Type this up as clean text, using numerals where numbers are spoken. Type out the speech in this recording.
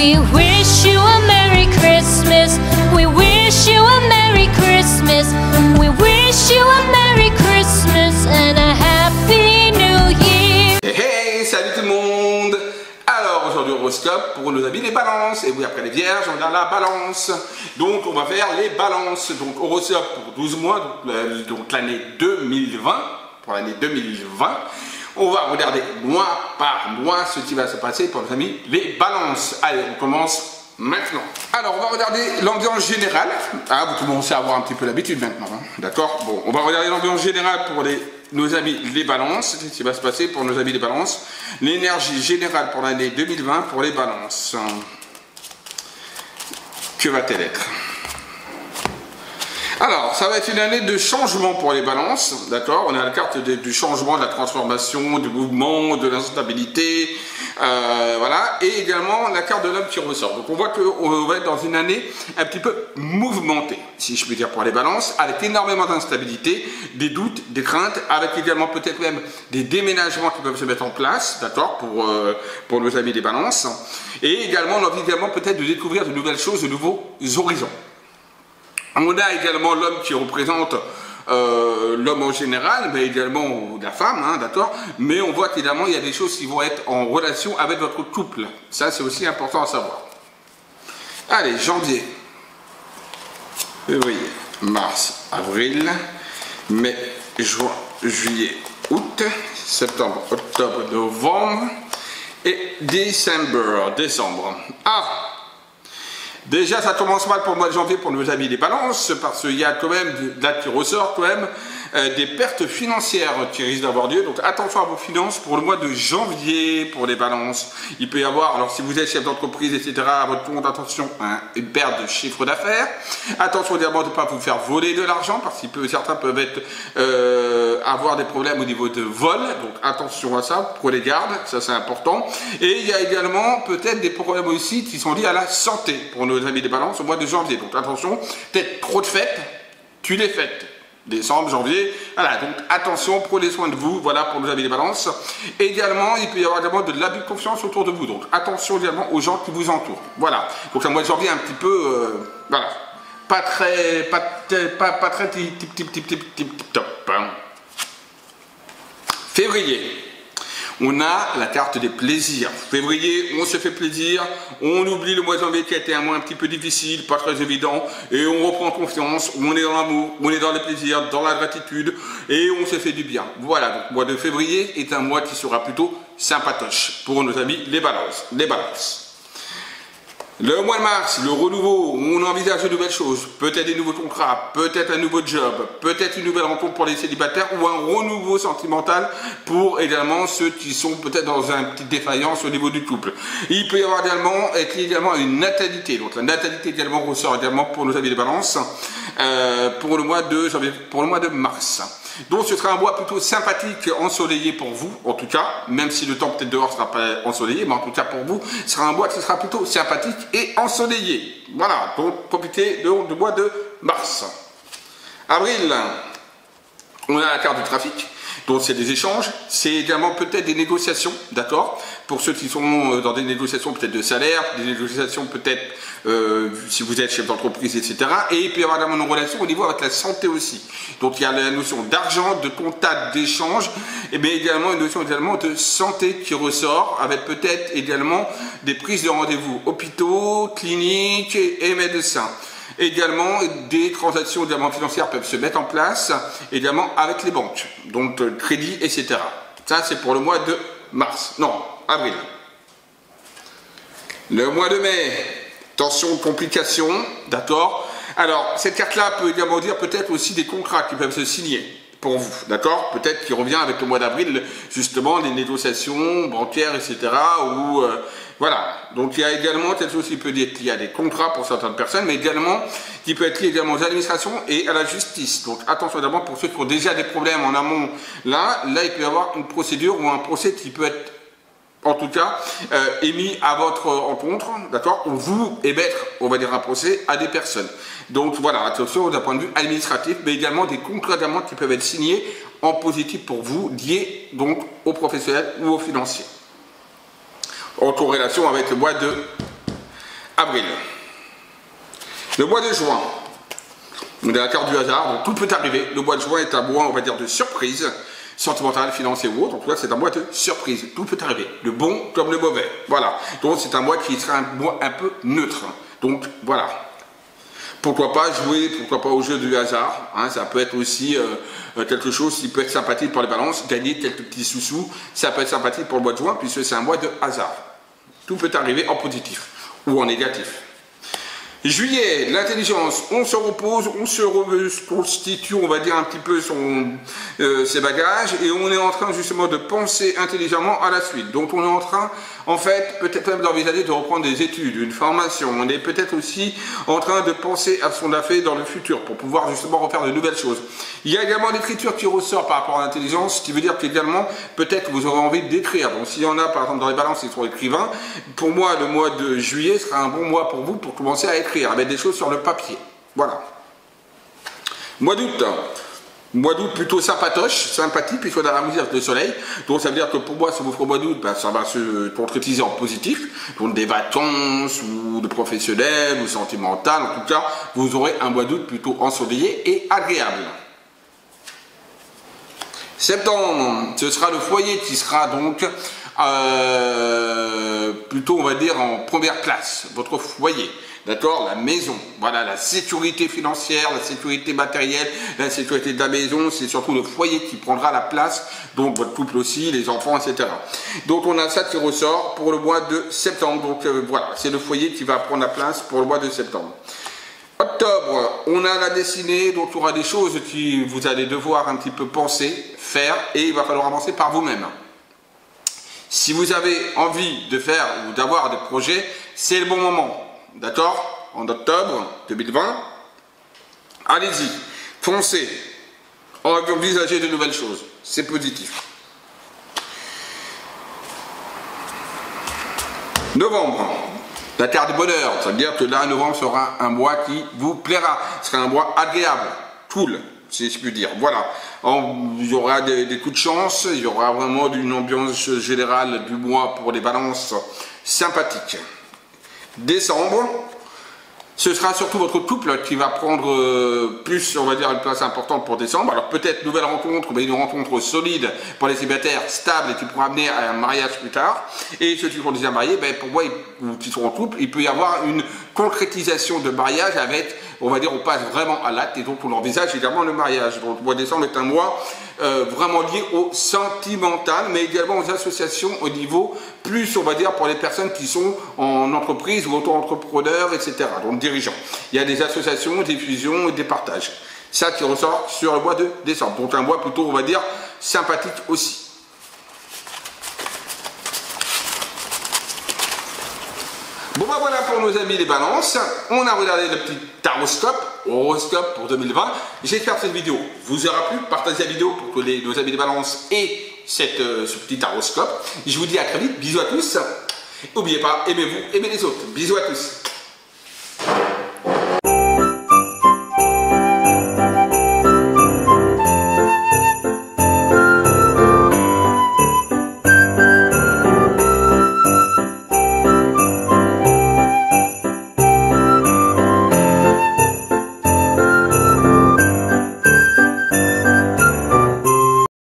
We wish you a Merry Christmas. We wish you a Merry Christmas. We wish you a Merry Christmas and a Happy New Year. Hey, salut tout le monde. Alors aujourd'hui horoscope pour nos amis les balances. Et oui, après les vierges, on a la balance. Donc on va faire les balances. Donc horoscope pour 12 mois, donc l'année 2020. Pour l'année 2020. On va regarder mois par mois ce qui va se passer pour nos amis les balances. Allez, on commence maintenant. Alors, on va regarder l'ambiance générale. Ah, vous commencez à avoir un petit peu l'habitude maintenant, hein. D'accord? Bon, on va regarder l'ambiance générale pour nos amis les balances. Ce qui va se passer pour nos amis les balances. L'énergie générale pour l'année 2020 pour les balances. Que va-t-elle être? Alors, ça va être une année de changement pour les balances, d'accord? On a la carte du changement, de la transformation, du mouvement, de l'instabilité, voilà, et également la carte de l'homme qui ressort. Donc on voit qu'on va être dans une année un petit peu mouvementée, si je puis dire, pour les balances, avec énormément d'instabilité, des doutes, des craintes, avec également peut-être même des déménagements qui peuvent se mettre en place, d'accord, pour nos amis des balances, et également l'envie également peut-être de découvrir de nouvelles choses, de nouveaux horizons. On a également l'homme qui représente l'homme en général, mais également la femme, hein, d'accord. Mais on voit qu'évidemment, il y a des choses qui vont être en relation avec votre couple. Ça, c'est aussi important à savoir. Allez, janvier, février, mars, avril, mai, juin, juillet, août, septembre, octobre, novembre et décembre. Ah! Déjà, ça commence mal pour le mois de janvier pour nos amis des balances, parce qu'il y a quand même, là qui ressort quand même, des pertes financières qui risquent d'avoir lieu. Donc attention à vos finances pour le mois de janvier pour les balances. Il peut y avoir, alors si vous êtes chef d'entreprise, etc., à votre compte, attention, hein, une perte de chiffre d'affaires. Attention également de ne pas vous faire voler de l'argent, parce que certains peuvent être, avoir des problèmes au niveau de vol. Donc attention à ça, prenez garde, ça c'est important. Et il y a également peut-être des problèmes aussi qui sont liés à la santé pour nos amis des balances au mois de janvier. Donc attention, peut-être trop de fêtes, tu les fêtes. Décembre, janvier, voilà, donc attention, prenez soin de vous, voilà pour nos amis des balances. Également, il peut y avoir également de l'abus de confiance autour de vous, donc attention également aux gens qui vous entourent, voilà. Donc le mois de janvier un petit peu, voilà, pas très tip top. Hein. Février. On a la carte des plaisirs. Février, on se fait plaisir, on oublie le mois de janvier qui a été un mois un petit peu difficile, pas très évident, et on reprend confiance, on est dans l'amour, on est dans le plaisir, dans la gratitude, et on se fait du bien. Voilà, donc le mois de février est un mois qui sera plutôt sympatoche pour nos amis les balances. Le mois de mars, le renouveau, on envisage de nouvelles choses, peut-être des nouveaux contrats, peut-être un nouveau job, peut-être une nouvelle rencontre pour les célibataires ou un renouveau sentimental pour également ceux qui sont peut-être dans une petite défaillance au niveau du couple. Il peut y avoir également une natalité, donc la natalité également ressort également pour nos amis des balances pour le mois de janvier, pour le mois de mars. Donc ce sera un mois plutôt sympathique, ensoleillé pour vous, en tout cas, même si le temps peut-être dehors ne sera pas ensoleillé, mais en tout cas pour vous, ce sera un mois qui sera plutôt sympathique et ensoleillé. Voilà, donc profitez du mois de mars. Avril, on a la carte du trafic. Donc c'est des échanges, c'est également peut-être des négociations, d'accord? Pour ceux qui sont dans des négociations peut-être de salaire, des négociations peut-être si vous êtes chef d'entreprise, etc. Et il peut y avoir également une relation au niveau avec la santé aussi. Donc il y a la notion d'argent, de contact, d'échange, et bien également une notion également de santé qui ressort, avec peut-être également des prises de rendez-vous hôpitaux, cliniques et médecins. Également, des transactions également financières peuvent se mettre en place, également avec les banques, donc crédit, etc. Ça, c'est pour le mois de mars, non, avril. Le mois de mai, tension, complications, d'accord. Alors, cette carte-là peut également dire peut-être aussi des contrats qui peuvent se signer pour vous, d'accord. Peut-être qu'il revient avec le mois d'avril, justement, les négociations bancaires, etc. ou voilà, donc il y a également quelque chose qui peut dire qu'il y a des contrats pour certaines personnes, mais également qui peut être lié également aux administrations et à la justice. Donc attention évidemment pour ceux qui ont déjà des problèmes en amont, là il peut y avoir une procédure ou un procès qui peut être en tout cas émis à votre encontre, d'accord, pour vous émettre, on va dire, un procès à des personnes. Donc voilà, attention d'un point de vue administratif, mais également des contrats d'amende qui peuvent être signés en positif pour vous, liés donc aux professionnels ou aux financiers. En corrélation avec le mois de avril. Le mois de juin, on est à la carte du hasard, donc tout peut arriver. Le mois de juin est un mois, on va dire, de surprise, sentimentale, financière ou autre. En tout cas, c'est un mois de surprise. Tout peut arriver, le bon comme le mauvais. Voilà. Donc, c'est un mois qui sera un mois un peu neutre. Donc, voilà. Pourquoi pas jouer, pourquoi pas au jeu du hasard. Hein, ça peut être aussi quelque chose qui peut être sympathique pour les balances. Gagner quelques petits sous-sous, ça peut être sympathique pour le mois de juin, puisque c'est un mois de hasard. Tout peut arriver en positif ou en négatif. Juillet, l'intelligence, on se repose, on se reconstitue, on va dire un petit peu ses bagages, et on est en train justement de penser intelligemment à la suite. Donc on est en train, en fait, peut-être même d'envisager de reprendre des études, une formation. On est peut-être aussi en train de penser à ce qu'on a fait dans le futur pour pouvoir justement refaire de nouvelles choses. Il y a également l'écriture qui ressort par rapport à l'intelligence, ce qui veut dire qu'également, peut-être vous aurez envie d'écrire. Donc s'il y en a par exemple dans les balances qui sont écrivains, pour moi le mois de juillet sera un bon mois pour vous pour commencer à écrire, à mettre des choses sur le papier. Voilà. Mois d'août. Mois d'août plutôt sympathique, puisqu'on a la musique avec le soleil. Donc ça veut dire que pour moi, si vous ferez au mois d'août, ben, ça va se concrétiser en positif. Donc des vacances, ou de professionnels, ou sentimental. En tout cas, vous aurez un mois d'août plutôt ensoleillé et agréable. Septembre, ce sera le foyer qui sera donc plutôt, on va dire, en première classe. Votre foyer. D'accord, la maison, voilà, la sécurité financière, la sécurité matérielle, la sécurité de la maison, c'est surtout le foyer qui prendra la place, donc votre couple aussi, les enfants, etc. Donc on a ça qui ressort pour le mois de septembre, donc voilà, c'est le foyer qui va prendre la place pour le mois de septembre. Octobre, on a la destinée, donc il y aura des choses que vous allez devoir un petit peu penser, faire, et il va falloir avancer par vous-même. Si vous avez envie de faire ou d'avoir des projets, c'est le bon moment. D'accord? En octobre 2020, allez-y, foncez, envisagez de nouvelles choses, c'est positif. Novembre, la carte du bonheur, ça veut dire que là, novembre sera un mois qui vous plaira, ce sera un mois agréable, cool, si je puis dire. Voilà, il y aura des coups de chance, il y aura vraiment une ambiance générale du mois pour les balances sympathiques. Décembre, ce sera surtout votre couple qui va prendre plus, on va dire, une place importante pour décembre. Alors peut-être nouvelle rencontre, mais une rencontre solide pour les célibataires, stable et qui pourra amener à un mariage plus tard. Et ceux qui sont déjà mariés, ben, pour moi, ou qui sont en couple, il peut y avoir une concrétisation de mariage avec, on va dire, on passe vraiment à l'acte et donc on envisage également le mariage. Donc le mois de décembre est un mois vraiment lié au sentimental, mais également aux associations au niveau plus, on va dire, pour les personnes qui sont en entreprise ou auto-entrepreneurs, etc. Donc dirigeants. Il y a des associations, des fusions et des partages. Ça qui ressort sur le mois de décembre. Donc un mois plutôt, on va dire, sympathique aussi. Bon ben voilà pour nos amis les balances, on a regardé le petit horoscope pour 2020. J'espère que cette vidéo vous aura plu, partagez la vidéo pour que nos amis les balances aient ce petit horoscope. Je vous dis à très vite, bisous à tous. N'oubliez pas, aimez-vous, aimez les autres. Bisous à tous.